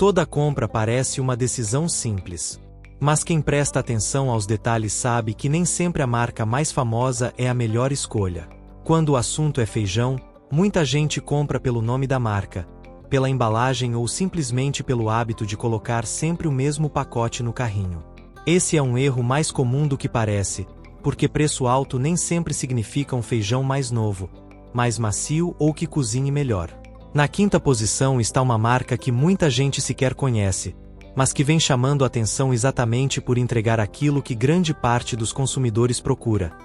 Toda compra parece uma decisão simples. Mas quem presta atenção aos detalhes sabe que nem sempre a marca mais famosa é a melhor escolha. Quando o assunto é feijão, muita gente compra pelo nome da marca, pela embalagem ou simplesmente pelo hábito de colocar sempre o mesmo pacote no carrinho. Esse é um erro mais comum do que parece, porque preço alto nem sempre significa um feijão mais novo, mais macio ou que cozinhe melhor. Na quinta posição está uma marca que muita gente sequer conhece, mas que vem chamando a atenção exatamente por entregar aquilo que grande parte dos consumidores procura: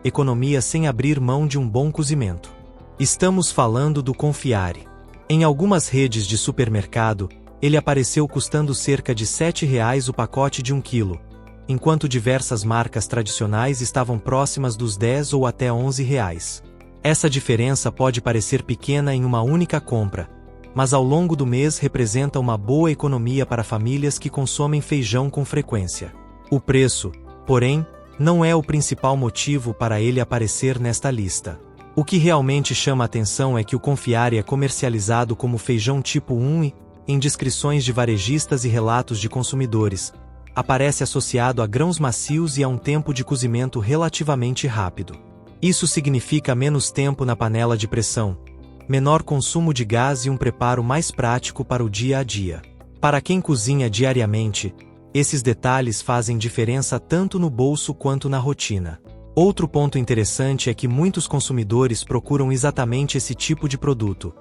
economia sem abrir mão de um bom cozimento. Estamos falando do Confiare. Em algumas redes de supermercado, ele apareceu custando cerca de R$ 7,00 o pacote de 1 quilo, enquanto diversas marcas tradicionais estavam próximas dos R$ 10 ou até R$ 11,00. Essa diferença pode parecer pequena em uma única compra, mas ao longo do mês representa uma boa economia para famílias que consomem feijão com frequência. O preço, porém, não é o principal motivo para ele aparecer nesta lista. O que realmente chama a atenção é que o Confiare é comercializado como feijão tipo 1 e, em descrições de varejistas e relatos de consumidores, aparece associado a grãos macios e a um tempo de cozimento relativamente rápido. Isso significa menos tempo na panela de pressão, menor consumo de gás e um preparo mais prático para o dia a dia. Para quem cozinha diariamente, esses detalhes fazem diferença tanto no bolso quanto na rotina. Outro ponto interessante é que muitos consumidores procuram exatamente esse tipo de produto.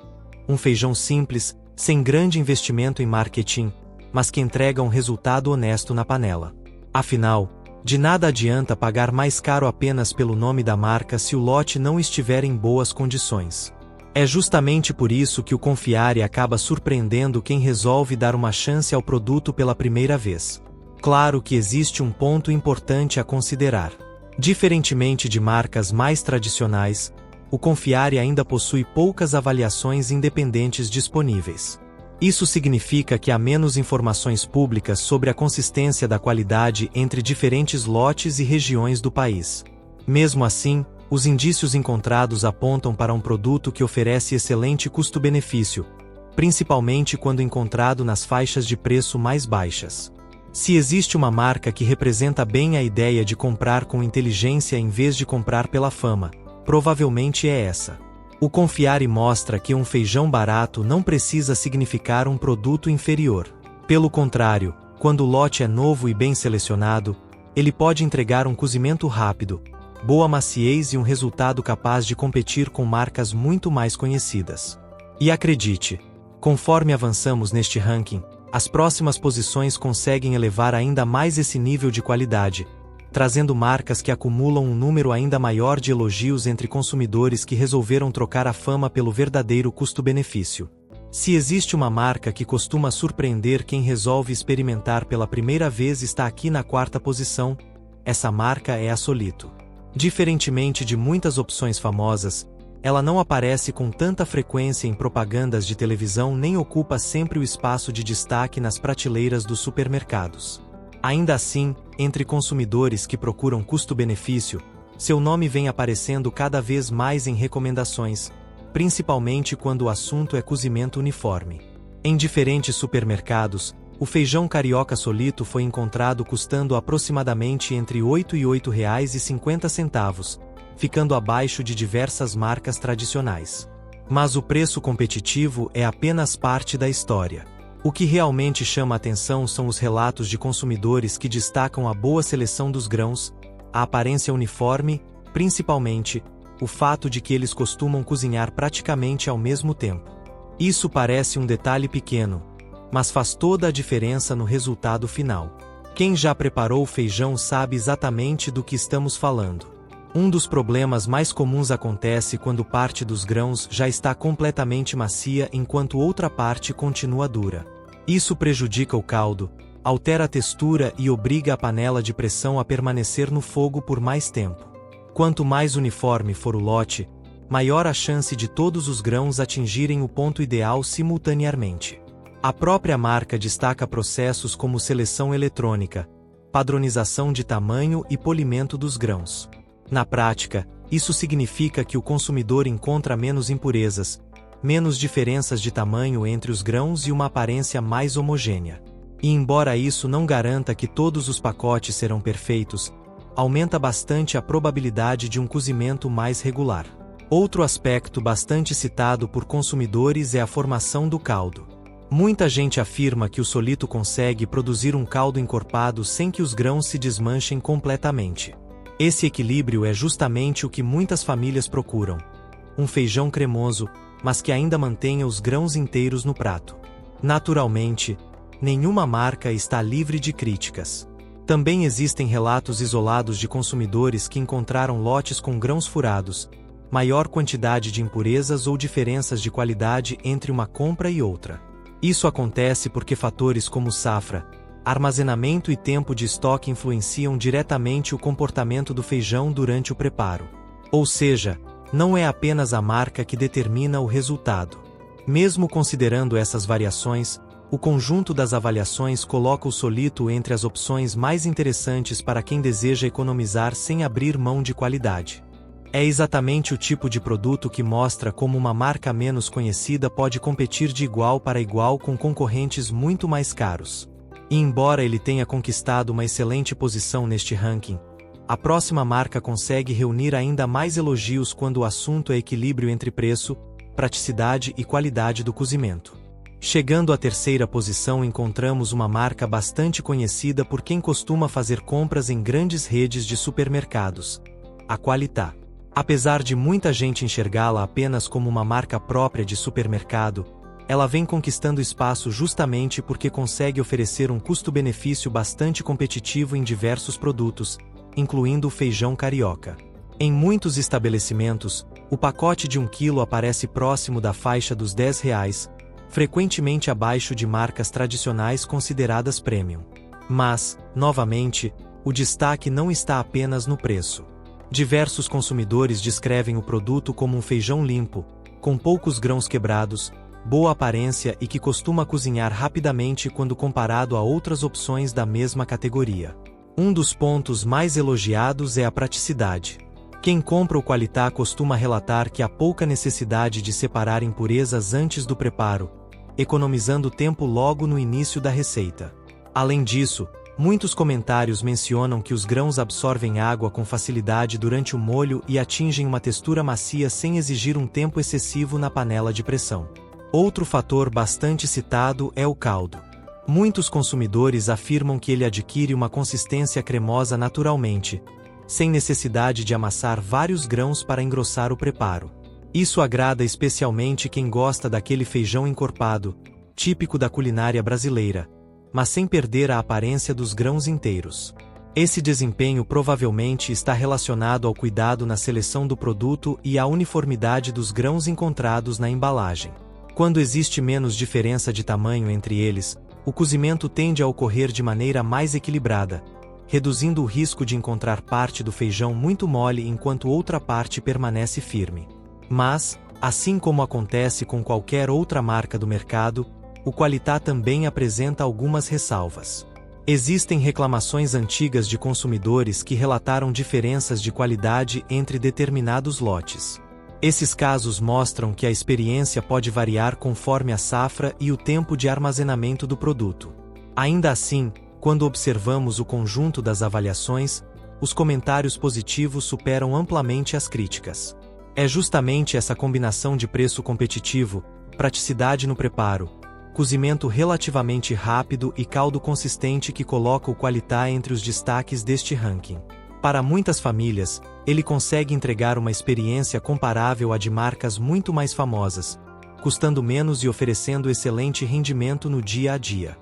Um feijão simples, sem grande investimento em marketing, mas que entrega um resultado honesto na panela. Afinal, de nada adianta pagar mais caro apenas pelo nome da marca se o lote não estiver em boas condições. É justamente por isso que o Confiare acaba surpreendendo quem resolve dar uma chance ao produto pela primeira vez. Claro que existe um ponto importante a considerar. Diferentemente de marcas mais tradicionais, o Confiare ainda possui poucas avaliações independentes disponíveis. Isso significa que há menos informações públicas sobre a consistência da qualidade entre diferentes lotes e regiões do país. Mesmo assim, os indícios encontrados apontam para um produto que oferece excelente custo-benefício, principalmente quando encontrado nas faixas de preço mais baixas. Se existe uma marca que representa bem a ideia de comprar com inteligência em vez de comprar pela fama, provavelmente é essa. O Confiare mostra que um feijão barato não precisa significar um produto inferior. Pelo contrário, quando o lote é novo e bem selecionado, ele pode entregar um cozimento rápido, boa maciez e um resultado capaz de competir com marcas muito mais conhecidas. E acredite, conforme avançamos neste ranking, as próximas posições conseguem elevar ainda mais esse nível de qualidade, trazendo marcas que acumulam um número ainda maior de elogios entre consumidores que resolveram trocar a fama pelo verdadeiro custo-benefício. Se existe uma marca que costuma surpreender quem resolve experimentar pela primeira vez, está aqui na quarta posição. Essa marca é a Solito. Diferentemente de muitas opções famosas, ela não aparece com tanta frequência em propagandas de televisão nem ocupa sempre o espaço de destaque nas prateleiras dos supermercados. Ainda assim, entre consumidores que procuram custo-benefício, seu nome vem aparecendo cada vez mais em recomendações, principalmente quando o assunto é cozimento uniforme. Em diferentes supermercados, o feijão carioca Solito foi encontrado custando aproximadamente entre R$ 8 e R$ 8,50, ficando abaixo de diversas marcas tradicionais. Mas o preço competitivo é apenas parte da história. O que realmente chama a atenção são os relatos de consumidores que destacam a boa seleção dos grãos, a aparência uniforme, principalmente, o fato de que eles costumam cozinhar praticamente ao mesmo tempo. Isso parece um detalhe pequeno, mas faz toda a diferença no resultado final. Quem já preparou feijão sabe exatamente do que estamos falando. Um dos problemas mais comuns acontece quando parte dos grãos já está completamente macia enquanto outra parte continua dura. Isso prejudica o caldo, altera a textura e obriga a panela de pressão a permanecer no fogo por mais tempo. Quanto mais uniforme for o lote, maior a chance de todos os grãos atingirem o ponto ideal simultaneamente. A própria marca destaca processos como seleção eletrônica, padronização de tamanho e polimento dos grãos. Na prática, isso significa que o consumidor encontra menos impurezas, menos diferenças de tamanho entre os grãos e uma aparência mais homogênea. E embora isso não garanta que todos os pacotes serão perfeitos, aumenta bastante a probabilidade de um cozimento mais regular. Outro aspecto bastante citado por consumidores é a formação do caldo. Muita gente afirma que o solito consegue produzir um caldo encorpado sem que os grãos se desmanchem completamente. Esse equilíbrio é justamente o que muitas famílias procuram. Um feijão cremoso, mas que ainda mantenha os grãos inteiros no prato. Naturalmente, nenhuma marca está livre de críticas. Também existem relatos isolados de consumidores que encontraram lotes com grãos furados, maior quantidade de impurezas ou diferenças de qualidade entre uma compra e outra. Isso acontece porque fatores como safra, armazenamento e tempo de estoque influenciam diretamente o comportamento do feijão durante o preparo. Ou seja, não é apenas a marca que determina o resultado. Mesmo considerando essas variações, o conjunto das avaliações coloca o solito entre as opções mais interessantes para quem deseja economizar sem abrir mão de qualidade. É exatamente o tipo de produto que mostra como uma marca menos conhecida pode competir de igual para igual com concorrentes muito mais caros. E embora ele tenha conquistado uma excelente posição neste ranking, a próxima marca consegue reunir ainda mais elogios quando o assunto é equilíbrio entre preço, praticidade e qualidade do cozimento. Chegando à terceira posição, encontramos uma marca bastante conhecida por quem costuma fazer compras em grandes redes de supermercados: a Qualitá. Apesar de muita gente enxergá-la apenas como uma marca própria de supermercado, ela vem conquistando espaço justamente porque consegue oferecer um custo-benefício bastante competitivo em diversos produtos, incluindo o feijão carioca. Em muitos estabelecimentos, o pacote de 1 kg aparece próximo da faixa dos R$10, frequentemente abaixo de marcas tradicionais consideradas premium. Mas, novamente, o destaque não está apenas no preço. Diversos consumidores descrevem o produto como um feijão limpo, com poucos grãos quebrados, boa aparência e que costuma cozinhar rapidamente quando comparado a outras opções da mesma categoria. Um dos pontos mais elogiados é a praticidade. Quem compra o Qualitá costuma relatar que há pouca necessidade de separar impurezas antes do preparo, economizando tempo logo no início da receita. Além disso, muitos comentários mencionam que os grãos absorvem água com facilidade durante o molho e atingem uma textura macia sem exigir um tempo excessivo na panela de pressão. Outro fator bastante citado é o caldo. Muitos consumidores afirmam que ele adquire uma consistência cremosa naturalmente, sem necessidade de amassar vários grãos para engrossar o preparo. Isso agrada especialmente quem gosta daquele feijão encorpado, típico da culinária brasileira, mas sem perder a aparência dos grãos inteiros. Esse desempenho provavelmente está relacionado ao cuidado na seleção do produto e à uniformidade dos grãos encontrados na embalagem. Quando existe menos diferença de tamanho entre eles, o cozimento tende a ocorrer de maneira mais equilibrada, reduzindo o risco de encontrar parte do feijão muito mole enquanto outra parte permanece firme. Mas, assim como acontece com qualquer outra marca do mercado, o Qualitá também apresenta algumas ressalvas. Existem reclamações antigas de consumidores que relataram diferenças de qualidade entre determinados lotes. Esses casos mostram que a experiência pode variar conforme a safra e o tempo de armazenamento do produto. Ainda assim, quando observamos o conjunto das avaliações, os comentários positivos superam amplamente as críticas. É justamente essa combinação de preço competitivo, praticidade no preparo, cozimento relativamente rápido e caldo consistente que coloca o Qualitá entre os destaques deste ranking. Para muitas famílias, ele consegue entregar uma experiência comparável à de marcas muito mais famosas, custando menos e oferecendo excelente rendimento no dia a dia.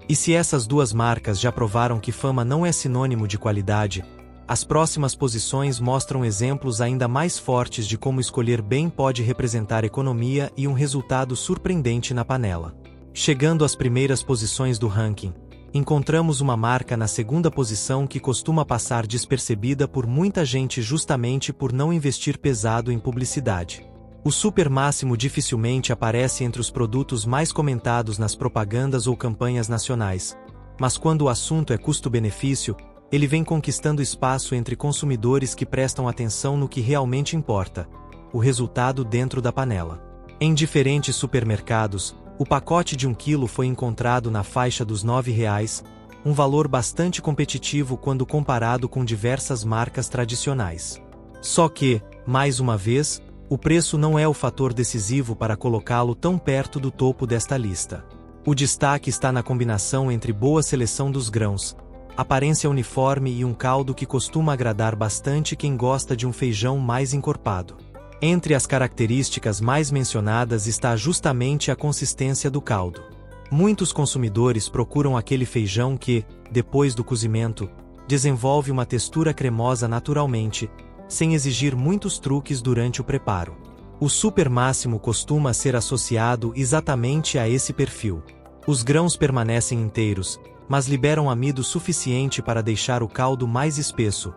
E se essas duas marcas já provaram que fama não é sinônimo de qualidade, as próximas posições mostram exemplos ainda mais fortes de como escolher bem pode representar economia e um resultado surpreendente na panela. Chegando às primeiras posições do ranking, encontramos uma marca na segunda posição que costuma passar despercebida por muita gente justamente por não investir pesado em publicidade. O Super Máximo dificilmente aparece entre os produtos mais comentados nas propagandas ou campanhas nacionais, mas quando o assunto é custo-benefício, ele vem conquistando espaço entre consumidores que prestam atenção no que realmente importa: o resultado dentro da panela. Em diferentes supermercados, o pacote de 1 kg foi encontrado na faixa dos R$ 9,00, um valor bastante competitivo quando comparado com diversas marcas tradicionais. Só que, mais uma vez, o preço não é o fator decisivo para colocá-lo tão perto do topo desta lista. O destaque está na combinação entre boa seleção dos grãos, aparência uniforme e um caldo que costuma agradar bastante quem gosta de um feijão mais encorpado. Entre as características mais mencionadas está justamente a consistência do caldo. Muitos consumidores procuram aquele feijão que, depois do cozimento, desenvolve uma textura cremosa naturalmente, sem exigir muitos truques durante o preparo. O super máximo costuma ser associado exatamente a esse perfil. Os grãos permanecem inteiros, mas liberam amido suficiente para deixar o caldo mais espesso,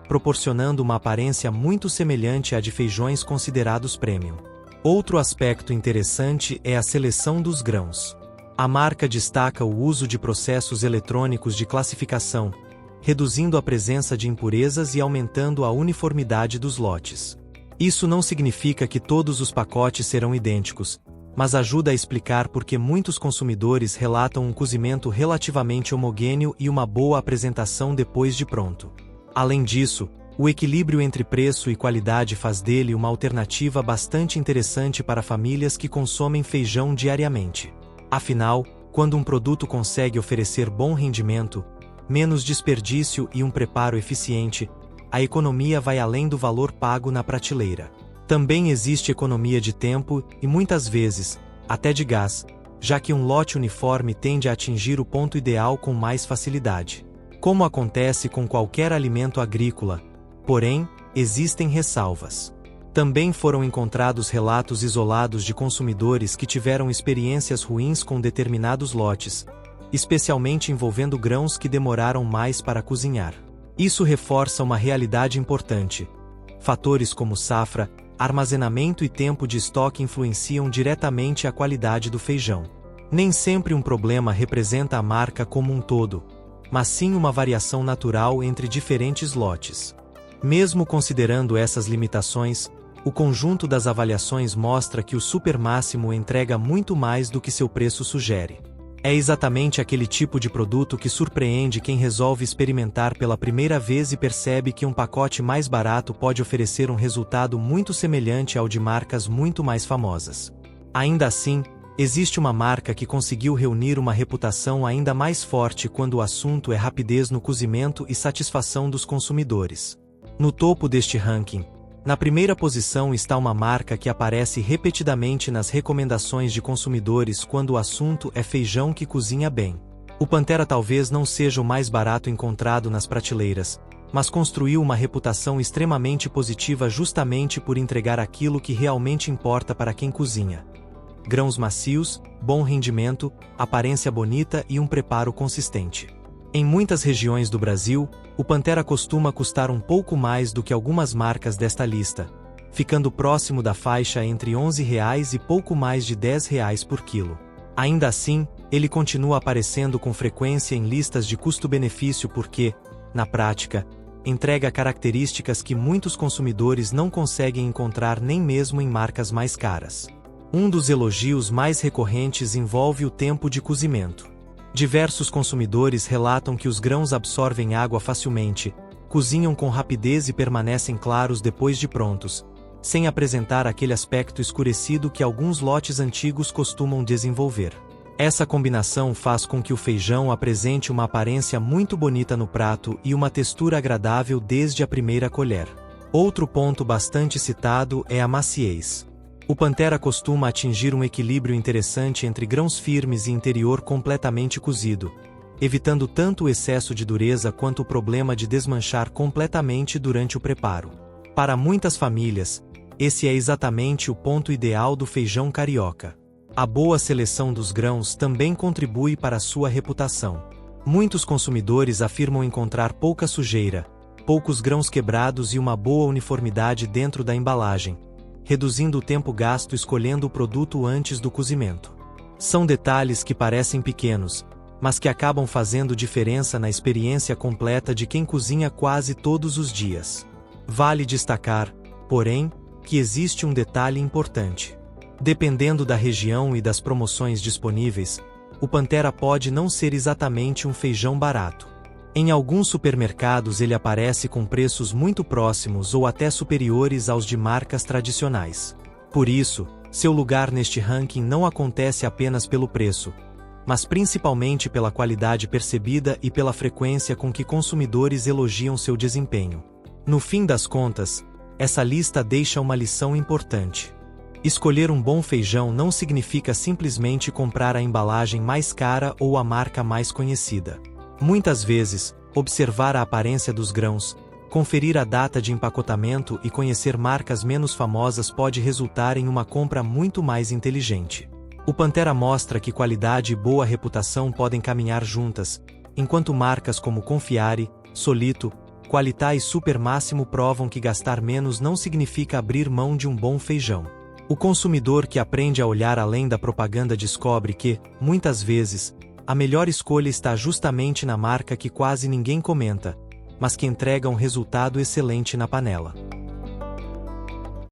proporcionando uma aparência muito semelhante à de feijões considerados premium. Outro aspecto interessante é a seleção dos grãos. A marca destaca o uso de processos eletrônicos de classificação, reduzindo a presença de impurezas e aumentando a uniformidade dos lotes. Isso não significa que todos os pacotes serão idênticos, mas ajuda a explicar por que muitos consumidores relatam um cozimento relativamente homogêneo e uma boa apresentação depois de pronto. Além disso, o equilíbrio entre preço e qualidade faz dele uma alternativa bastante interessante para famílias que consomem feijão diariamente. Afinal, quando um produto consegue oferecer bom rendimento, menos desperdício e um preparo eficiente, a economia vai além do valor pago na prateleira. Também existe economia de tempo e muitas vezes, até de gás, já que um lote uniforme tende a atingir o ponto ideal com mais facilidade. Como acontece com qualquer alimento agrícola, porém, existem ressalvas. Também foram encontrados relatos isolados de consumidores que tiveram experiências ruins com determinados lotes, especialmente envolvendo grãos que demoraram mais para cozinhar. Isso reforça uma realidade importante. Fatores como safra, armazenamento e tempo de estoque influenciam diretamente a qualidade do feijão. Nem sempre um problema representa a marca como um todo, mas sim uma variação natural entre diferentes lotes. Mesmo considerando essas limitações, o conjunto das avaliações mostra que o super máximo entrega muito mais do que seu preço sugere. É exatamente aquele tipo de produto que surpreende quem resolve experimentar pela primeira vez e percebe que um pacote mais barato pode oferecer um resultado muito semelhante ao de marcas muito mais famosas. Ainda assim, existe uma marca que conseguiu reunir uma reputação ainda mais forte quando o assunto é rapidez no cozimento e satisfação dos consumidores. No topo deste ranking, na primeira posição está uma marca que aparece repetidamente nas recomendações de consumidores quando o assunto é feijão que cozinha bem. O Pantera talvez não seja o mais barato encontrado nas prateleiras, mas construiu uma reputação extremamente positiva justamente por entregar aquilo que realmente importa para quem cozinha: grãos macios, bom rendimento, aparência bonita e um preparo consistente. Em muitas regiões do Brasil, o Pantera costuma custar um pouco mais do que algumas marcas desta lista, ficando próximo da faixa entre R$ 11,00 e pouco mais de R$ 10,00 por quilo. Ainda assim, ele continua aparecendo com frequência em listas de custo-benefício porque, na prática, entrega características que muitos consumidores não conseguem encontrar nem mesmo em marcas mais caras. Um dos elogios mais recorrentes envolve o tempo de cozimento. Diversos consumidores relatam que os grãos absorvem água facilmente, cozinham com rapidez e permanecem claros depois de prontos, sem apresentar aquele aspecto escurecido que alguns lotes antigos costumam desenvolver. Essa combinação faz com que o feijão apresente uma aparência muito bonita no prato e uma textura agradável desde a primeira colher. Outro ponto bastante citado é a maciez. O Pantera costuma atingir um equilíbrio interessante entre grãos firmes e interior completamente cozido, evitando tanto o excesso de dureza quanto o problema de desmanchar completamente durante o preparo. Para muitas famílias, esse é exatamente o ponto ideal do feijão carioca. A boa seleção dos grãos também contribui para a sua reputação. Muitos consumidores afirmam encontrar pouca sujeira, poucos grãos quebrados e uma boa uniformidade dentro da embalagem, reduzindo o tempo gasto escolhendo o produto antes do cozimento. São detalhes que parecem pequenos, mas que acabam fazendo diferença na experiência completa de quem cozinha quase todos os dias. Vale destacar, porém, que existe um detalhe importante. Dependendo da região e das promoções disponíveis, o Pantera pode não ser exatamente um feijão barato. Em alguns supermercados ele aparece com preços muito próximos ou até superiores aos de marcas tradicionais. Por isso, seu lugar neste ranking não acontece apenas pelo preço, mas principalmente pela qualidade percebida e pela frequência com que consumidores elogiam seu desempenho. No fim das contas, essa lista deixa uma lição importante. Escolher um bom feijão não significa simplesmente comprar a embalagem mais cara ou a marca mais conhecida. Muitas vezes, observar a aparência dos grãos, conferir a data de empacotamento e conhecer marcas menos famosas pode resultar em uma compra muito mais inteligente. O Pantera mostra que qualidade e boa reputação podem caminhar juntas, enquanto marcas como Confiare, Solito, Qualità e Super Máximo provam que gastar menos não significa abrir mão de um bom feijão. O consumidor que aprende a olhar além da propaganda descobre que, muitas vezes, a melhor escolha está justamente na marca que quase ninguém comenta, mas que entrega um resultado excelente na panela.